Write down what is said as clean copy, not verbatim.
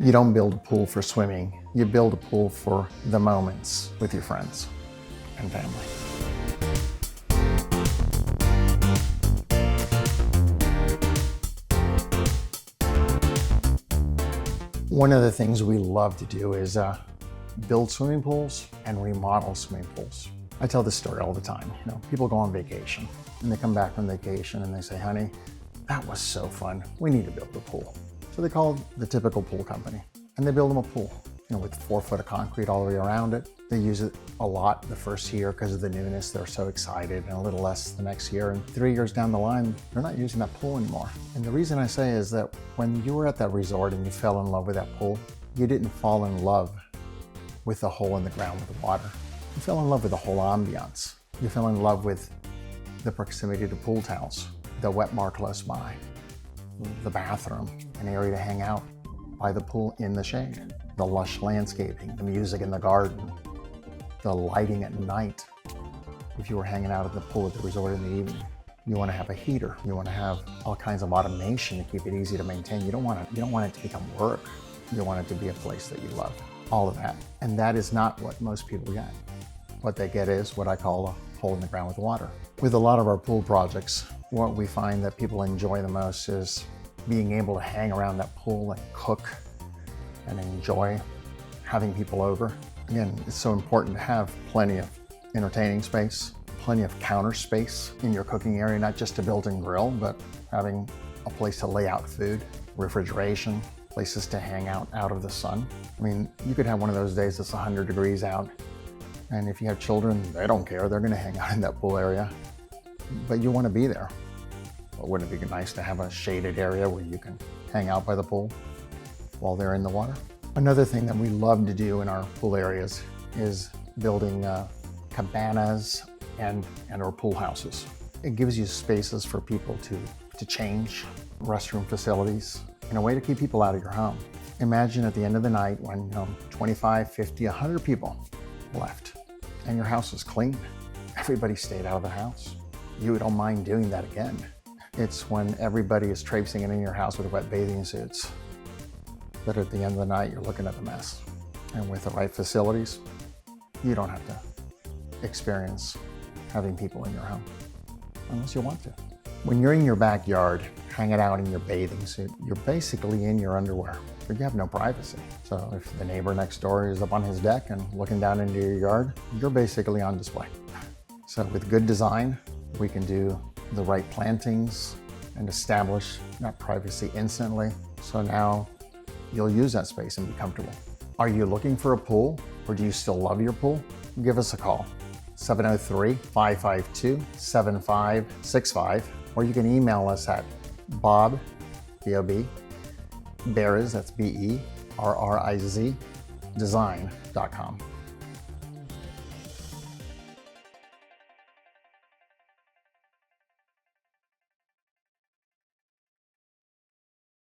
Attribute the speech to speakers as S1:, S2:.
S1: You don't build a pool for swimming. You build a pool for the moments with your friends and family. One of the things we love to do is build swimming pools and remodel swimming pools. I tell this story all the time. People go on vacation and they come back from vacation and they say, honey, that was so fun. We need to build a pool. So they call the typical pool company and they build them a pool, with 4 foot of concrete all the way around it. They use it a lot the first year because of the newness. They're so excited, and a little less the next year. And 3 years down the line, they're not using that pool anymore. And the reason I say is that when you were at that resort and you fell in love with that pool, you didn't fall in love with the hole in the ground with the water. You fell in love with the whole ambiance. You fell in love with the proximity to pool towels, the wet bar close by, the bathroom, an area to hang out by the pool in the shade, the lush landscaping, the music in the garden, the lighting at night. If you were hanging out at the pool at the resort in the evening, you want to have a heater. You want to have all kinds of automation to keep it easy to maintain. You don't want it to become work. You want it to be a place that you love. All of that. And that is not what most people get. What they get is what I call a hole in the ground with water. With a lot of our pool projects, what we find that people enjoy the most is being able to hang around that pool and cook and enjoy having people over. Again, it's so important to have plenty of entertaining space, plenty of counter space in your cooking area, not just to build and grill, but having a place to lay out food, refrigeration, places to hang out of the sun. You could have one of those days that's 100 degrees out, and if you have children, they don't care. They're gonna hang out in that pool area, but you wanna be there. Well, wouldn't it be nice to have a shaded area where you can hang out by the pool while they're in the water? Another thing that we love to do in our pool areas is building cabanas and or pool houses. It gives you spaces for people to change, restroom facilities, in a way to keep people out of your home. Imagine at the end of the night when 25, 50, 100 people left and your house was clean. Everybody stayed out of the house. You don't mind doing that again. It's when everybody is traipsing in your house with wet bathing suits that at the end of the night, you're looking at the mess. And with the right facilities, you don't have to experience having people in your home, unless you want to. When you're in your backyard, hanging out in your bathing suit, you're basically in your underwear, but you have no privacy. So if the neighbor next door is up on his deck and looking down into your yard, you're basically on display. So with good design, we can do the right plantings and establish that privacy instantly. So now you'll use that space and be comfortable. Are you looking for a pool, or do you still love your pool? Give us a call, 703-552-7565, or you can email us at Bob, B-O-B, Berriz, that's B-E-R-R-I-Z, design.com.